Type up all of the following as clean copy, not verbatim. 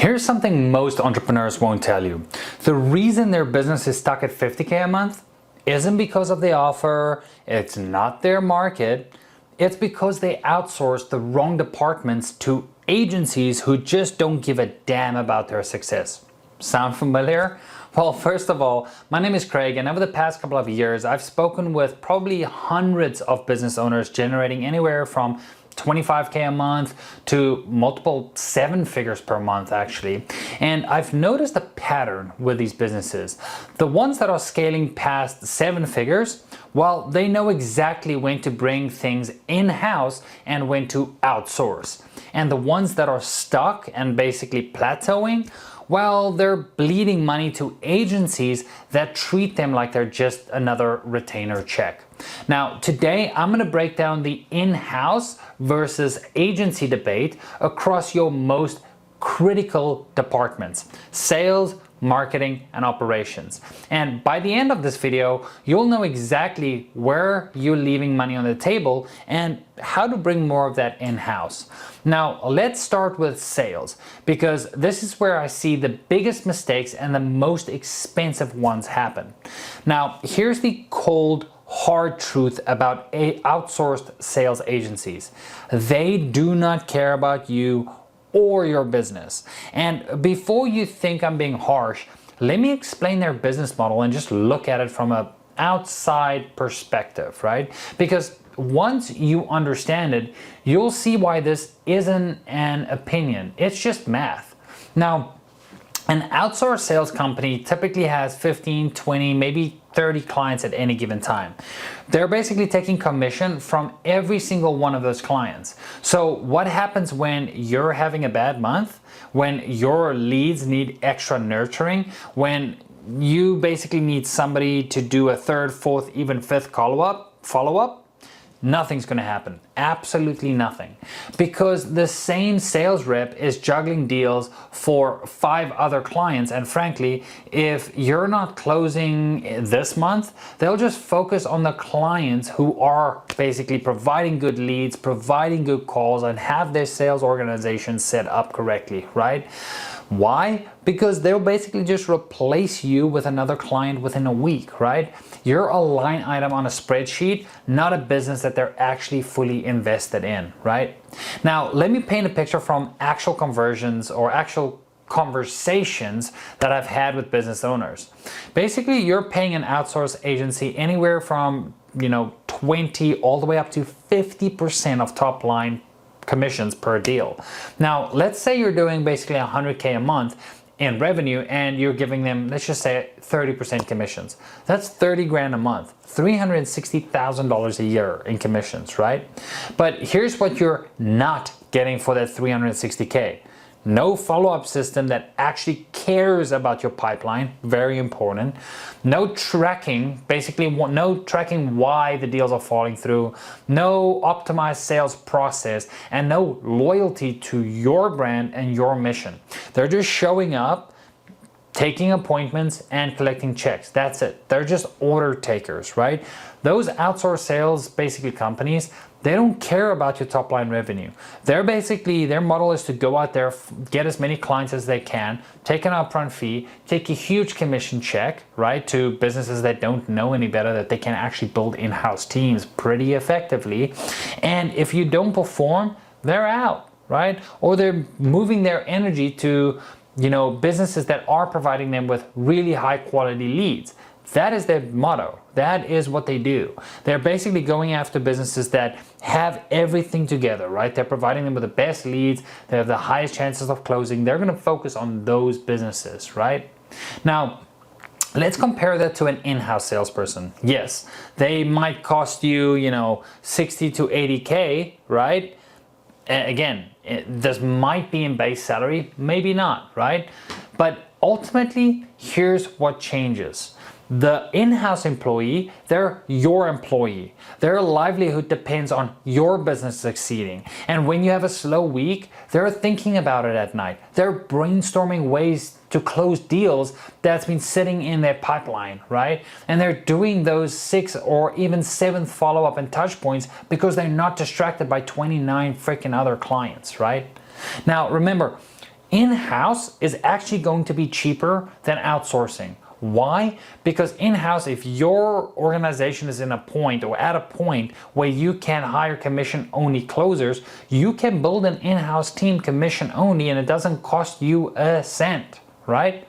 Here's something most entrepreneurs won't tell you. The reason their business is stuck at 50K a month isn't because of the offer, it's not their market, it's because they outsource the wrong departments to agencies who just don't give a damn about their success. Sound familiar? Well, first of all, my name is Craig, and over the past couple of years, I've spoken with probably hundreds of business owners generating anywhere from 25K a month to multiple 7 figures per month actually. And I've noticed a pattern with these businesses. The ones that are scaling past 7 figures, well, they know exactly when to bring things in-house and when to outsource. And the ones that are stuck and basically plateauing, well, they're bleeding money to agencies that treat them like they're just another retainer check. Now, today I'm going to break down the in-house versus agency debate across your most critical departments: sales, marketing, and operations. And by the end of this video, you'll know exactly where you're leaving money on the table and how to bring more of that in-house. Now, let's start with sales, because this is where I see the biggest mistakes and the most expensive ones happen. Now, here's the cold, hard truth about outsourced sales agencies. They do not care about you or your business. And before you think I'm being harsh, let me explain their business model and just look at it from an outside perspective, right? Because once you understand it, you'll see why this isn't an opinion. It's just math. Now, an outsourced sales company typically has 15, 20, maybe 30 clients at any given time. They're basically taking commission from every single one of those clients. So what happens when you're having a bad month, when your leads need extra nurturing, when you basically need somebody to do a 3rd, 4th, even 5th follow-up? Nothing's going to happen. Absolutely nothing. Because the same sales rep is juggling deals for 5 other clients, and frankly, if you're not closing this month, they'll just focus on the clients who are basically providing good leads, providing good calls, and have their sales organization set up correctly, right? Why? Because they'll basically just replace you with another client within a week, right? You're a line item on a spreadsheet, not a business that they're actually fully invested in, right? Now, let me paint a picture from actual conversions or actual conversations that I've had with business owners. Basically, you're paying an outsourced agency anywhere from, 20 all the way up to 50% of top line commissions per deal. Now, let's say you're doing basically 100K a month in revenue and you're giving them, let's just say 30% commissions. That's 30 grand a month, $360,000 a year in commissions, right? But here's what you're not getting for that 360K. No follow-up system that actually cares about your pipeline, very important. No tracking, basically no tracking why the deals are falling through. No optimized sales process, and no loyalty to your brand and your mission. They're just showing up, taking appointments, and collecting checks. That's it. They're just order takers, right? Those outsourced sales, basically companies, they don't care about your top line revenue. Their model is to go out there, get as many clients as they can, take an upfront fee, take a huge commission check, right, to businesses that don't know any better, that they can actually build in-house teams pretty effectively. And if you don't perform, they're out, right? Or they're moving their energy to, businesses that are providing them with really high quality leads. That is their motto. That is what they do. They're basically going after businesses that have everything together, right? They're providing them with the best leads. They have the highest chances of closing. They're going to focus on those businesses, right? Now, let's compare that to an in-house salesperson. Yes, they might cost you, 60 to 80K, right? Again, this might be in base salary, maybe not, right? But ultimately, here's what changes. The in-house employee, they're your employee. Their livelihood depends on your business succeeding. And when you have a slow week, they're thinking about it at night. They're brainstorming ways to close deals that's been sitting in their pipeline, right? And they're doing those 6 or even 7 follow-up and touch points because they're not distracted by 29 freaking other clients, right? Now, remember, In-house is actually going to be cheaper than outsourcing. Why? Because in-house, if your organization is in a point or at a point where you can hire commission-only closers, you can build an in-house team commission-only and it doesn't cost you a cent, right?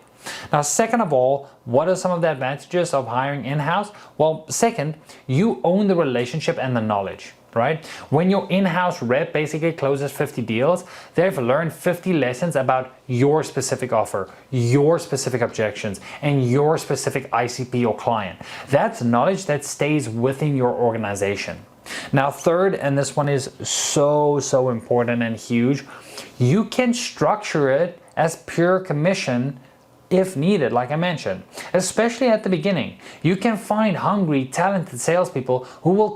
Now, second of all, what are some of the advantages of hiring in-house? Well, second, you own the relationship and the knowledge, right? When your in-house rep basically closes 50 deals, they've learned 50 lessons about your specific offer, your specific objections, and your specific ICP or client. That's knowledge that stays within your organization. Now, third, and this one is so important and huge, you can structure it as pure commission if needed, like I mentioned, especially at the beginning. You can find hungry, talented salespeople who will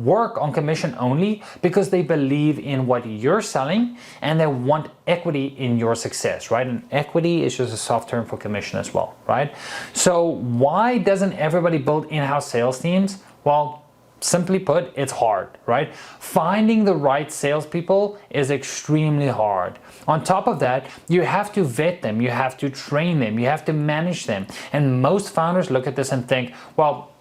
work on commission only because they believe in what you're selling and they want equity in your success, right? And equity is just a soft term for commission as well, right? So why doesn't everybody build in-house sales teams? Well, simply put, it's hard, right? Finding the right salespeople is extremely hard. On top of that, you have to vet them, you have to train them, you have to manage them. And most founders look at this and think, well,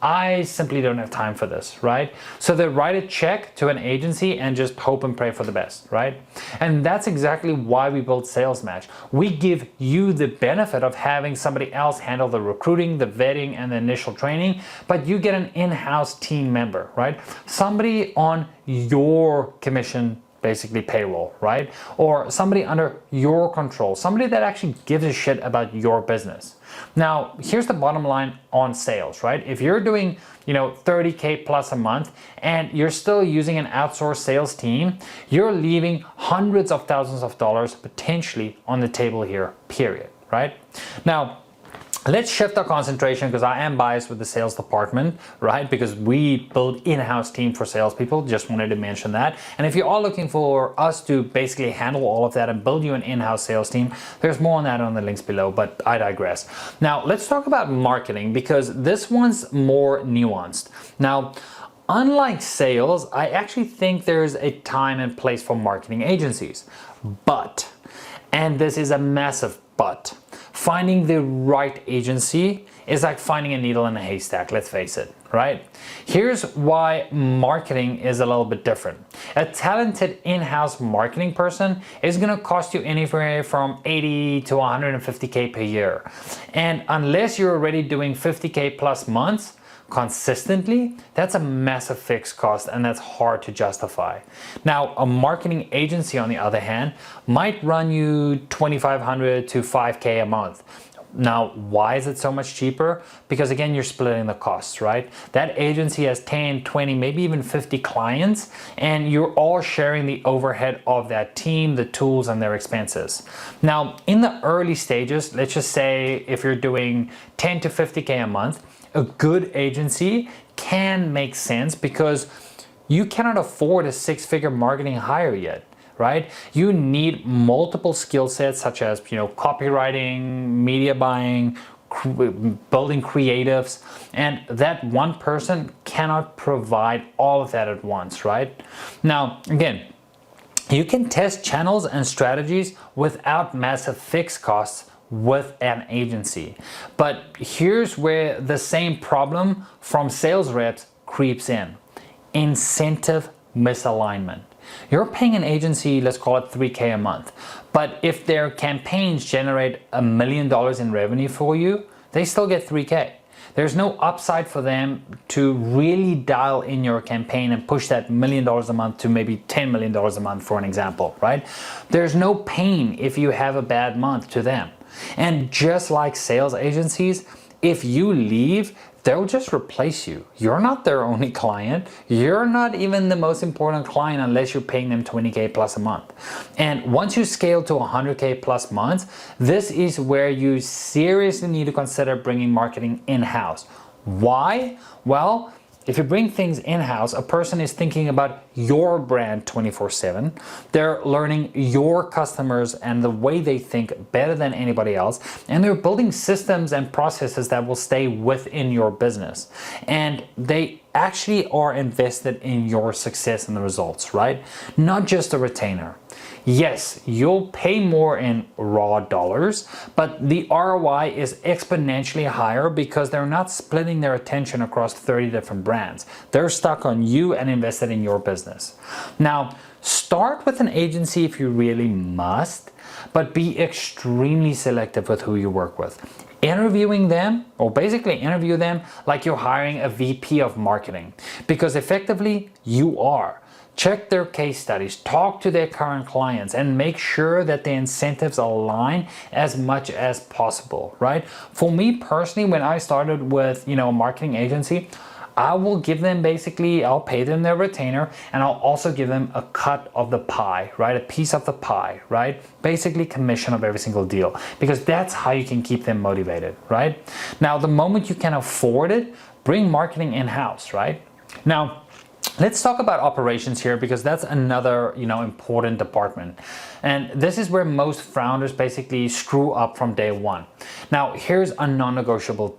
I simply don't have time for this, right? So they write a check to an agency and just hope and pray for the best, right? And that's exactly why we built Sales Match. We give you the benefit of having somebody else handle the recruiting, the vetting, and the initial training, but you get an in-house team member, right? Somebody on your commission basically payroll, right? Or somebody under your control, somebody that actually gives a shit about your business. Now, here's the bottom line on sales, right? If you're doing, 30K plus a month and you're still using an outsourced sales team, you're leaving hundreds of thousands of dollars potentially on the table here, period, right? Now, let's shift our concentration because I am biased with the sales department, right? Because we build in-house team for salespeople. Just wanted to mention that. And if you are looking for us to basically handle all of that and build you an in-house sales team, there's more on that on the links below, but I digress. Now, let's talk about marketing because this one's more nuanced. Now, unlike sales, I actually think there's a time and place for marketing agencies. But, and this is a massive but, finding the right agency is like finding a needle in a haystack, let's face it, right? Here's why marketing is a little bit different. A talented in-house marketing person is gonna cost you anywhere from 80 to 150K per year. And unless you're already doing 50K plus months, consistently, that's a massive fixed cost and that's hard to justify. Now, a marketing agency, on the other hand, might run you 2,500 to 5K a month. Now, why is it so much cheaper? Because again, you're splitting the costs, right? That agency has 10, 20, maybe even 50 clients, and you're all sharing the overhead of that team, the tools, and their expenses. Now, in the early stages, let's just say if you're doing 10 to 50K a month, a good agency can make sense because you cannot afford a six-figure marketing hire yet, right? You need multiple skill sets such as, copywriting, media buying, building creatives, and that one person cannot provide all of that at once, right? Now, again, you can test channels and strategies without massive fixed costs with an agency. But here's where the same problem from sales reps creeps in. Incentive misalignment. You're paying an agency, let's call it 3K a month, but if their campaigns generate $1 million in revenue for you, they still get 3K. There's no upside for them to really dial in your campaign and push that $1 million a month to maybe $10 million a month, for an example, right? There's no pain if you have a bad month to them. And just like sales agencies, if you leave, they'll just replace you. You're not their only client. You're not even the most important client unless you're paying them 20K plus a month. And once you scale to 100K plus months, this is where you seriously need to consider bringing marketing in-house. Why? Well, if you bring things in-house, a person is thinking about your brand 24/7. They're learning your customers and the way they think better than anybody else. And they're building systems and processes that will stay within your business. And they actually are invested in your success and the results, right? Not just a retainer. Yes, you'll pay more in raw dollars, but the ROI is exponentially higher because they're not splitting their attention across 30 different brands. They're stuck on you and invested in your business. Now, start with an agency if you really must, but be extremely selective with who you work with. Interviewing them, or basically interview them like you're hiring a VP of marketing, because effectively you are. Check their case studies, talk to their current clients, and make sure that the incentives align as much as possible, right? For me personally, when I started with, a marketing agency, I will give them I'll pay them their retainer, and I'll also give them a cut of the pie, right? A piece of the pie, right? Basically commission of every single deal, because that's how you can keep them motivated, right? Now, the moment you can afford it, bring marketing in-house, right? Now, let's talk about operations here, because that's another, important department. And this is where most founders basically screw up from day one. Now, here's a non-negotiable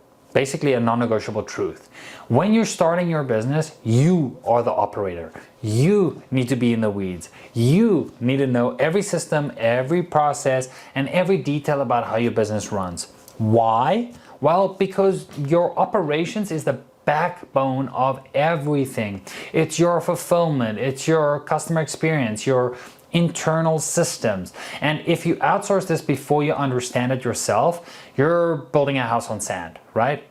truth. When you're starting your business, you are the operator. You need to be in the weeds. You need to know every system, every process, and every detail about how your business runs. Why? Well, because your operations is the backbone of everything. It's your fulfillment, it's your customer experience, your internal systems. And if you outsource this before you understand it yourself, you're building a house on sand, right?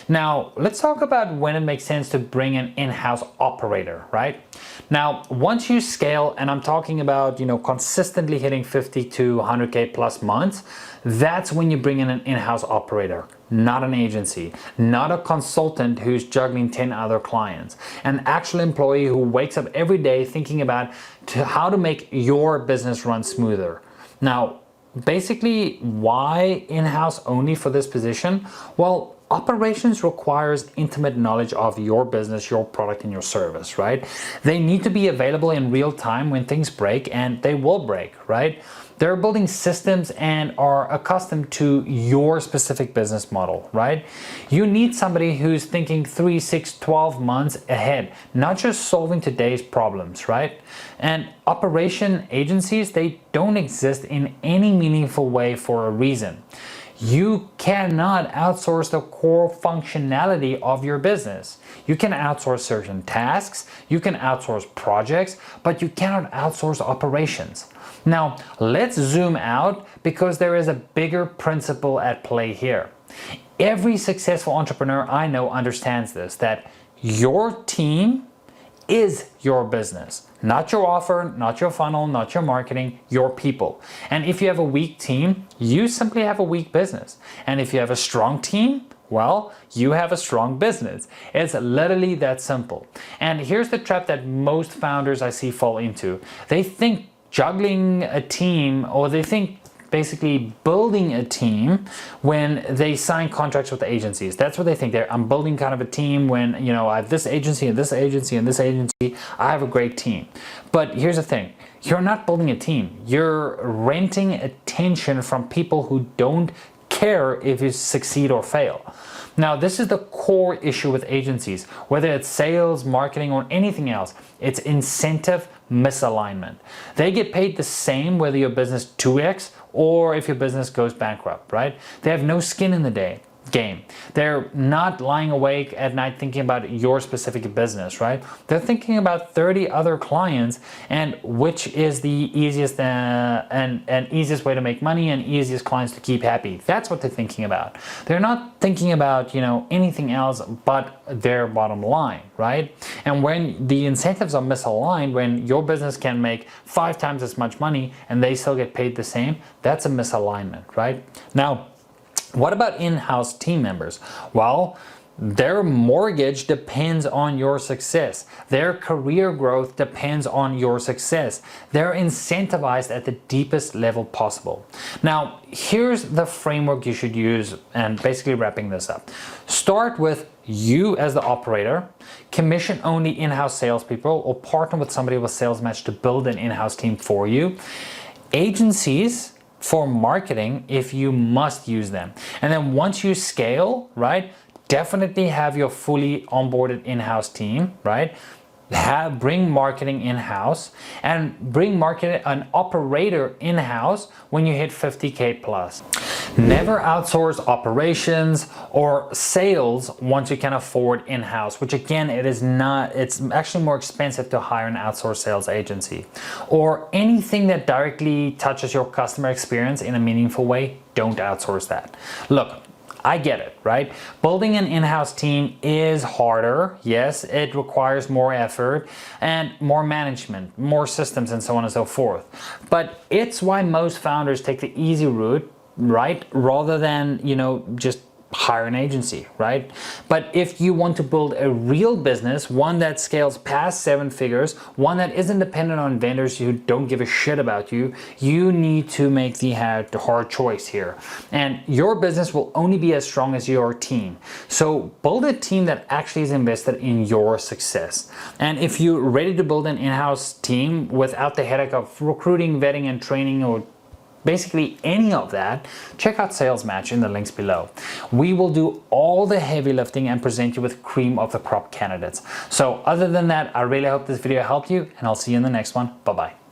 Now, let's talk about when it makes sense to bring an in-house operator, right? Now, once you scale, and I'm talking about, consistently hitting 50 to 100K plus months, that's when you bring in an in-house operator, not an agency, not a consultant who's juggling 10 other clients, an actual employee who wakes up every day thinking about how to make your business run smoother. Now, basically, why in-house only for this position? Well, operations requires intimate knowledge of your business, your product, and your service, right? They need to be available in real time when things break, and they will break, right? They're building systems and are accustomed to your specific business model, right? You need somebody who's thinking 3, 6, 12 months ahead, not just solving today's problems, right? And operation agencies, they don't exist in any meaningful way for a reason. You cannot outsource the core functionality of your business. You can outsource certain tasks, you can outsource projects, but you cannot outsource operations. Now, let's zoom out, because there is a bigger principle at play here. Every successful entrepreneur I know understands this, that your team is your business. Not your offer, not your funnel, not your marketing, your people. And if you have a weak team, you simply have a weak business. And if you have a strong team, well, you have a strong business. It's literally that simple. And here's the trap that most founders I see fall into. They think juggling a team, or they think basically building a team when they sign contracts with agencies. That's what they think. I'm building kind of a team when, I have this agency and this agency and this agency. I have a great team. But here's the thing. You're not building a team. You're renting attention from people who don't care if you succeed or fail. Now, this is the core issue with agencies, whether it's sales, marketing, or anything else. It's incentive misalignment. They get paid the same whether your business 2x or if your business goes bankrupt, right? They have no skin in the game. They're not lying awake at night thinking about your specific business, right? They're thinking about 30 other clients and which is the easiest and easiest way to make money and easiest clients to keep happy. That's what they're thinking about. They're not thinking about, anything else but their bottom line, right? And when the incentives are misaligned, when your business can make 5 times as much money and they still get paid the same, that's a misalignment, right? Now, what about in-house team members? Well, their mortgage depends on your success. Their career growth depends on your success. They're incentivized at the deepest level possible. Now, here's the framework you should use, and basically wrapping this up. Start with you as the operator, commission only in-house salespeople, or partner with somebody with SalesMatch to build an in-house team for you. Agencies for marketing if you must use them. And then once you scale, right, definitely have your fully onboarded in-house team, right? Bring marketing in-house, and bring an operator in-house when you hit 50K plus. Never outsource operations or sales once you can afford in-house, which again, it's actually more expensive to hire an outsourced sales agency. Or anything that directly touches your customer experience in a meaningful way, don't outsource that. Look, I get it, right? Building an in-house team is harder. Yes, it requires more effort and more management, more systems, and so on and so forth. But it's why most founders take the easy route, right? Rather than, just hire an agency, right? But if you want to build a real business, one that scales past 7 figures, one that isn't dependent on vendors who don't give a shit about you, you need to make the hard choice here. And your business will only be as strong as your team. So build a team that actually is invested in your success. And if you're ready to build an in-house team without the headache of recruiting, vetting, and training, or basically any of that, check out Sales Match in the links below. We will do all the heavy lifting and present you with cream of the crop candidates. So other than that, I really hope this video helped you, and I'll see you in the next one. Bye-bye.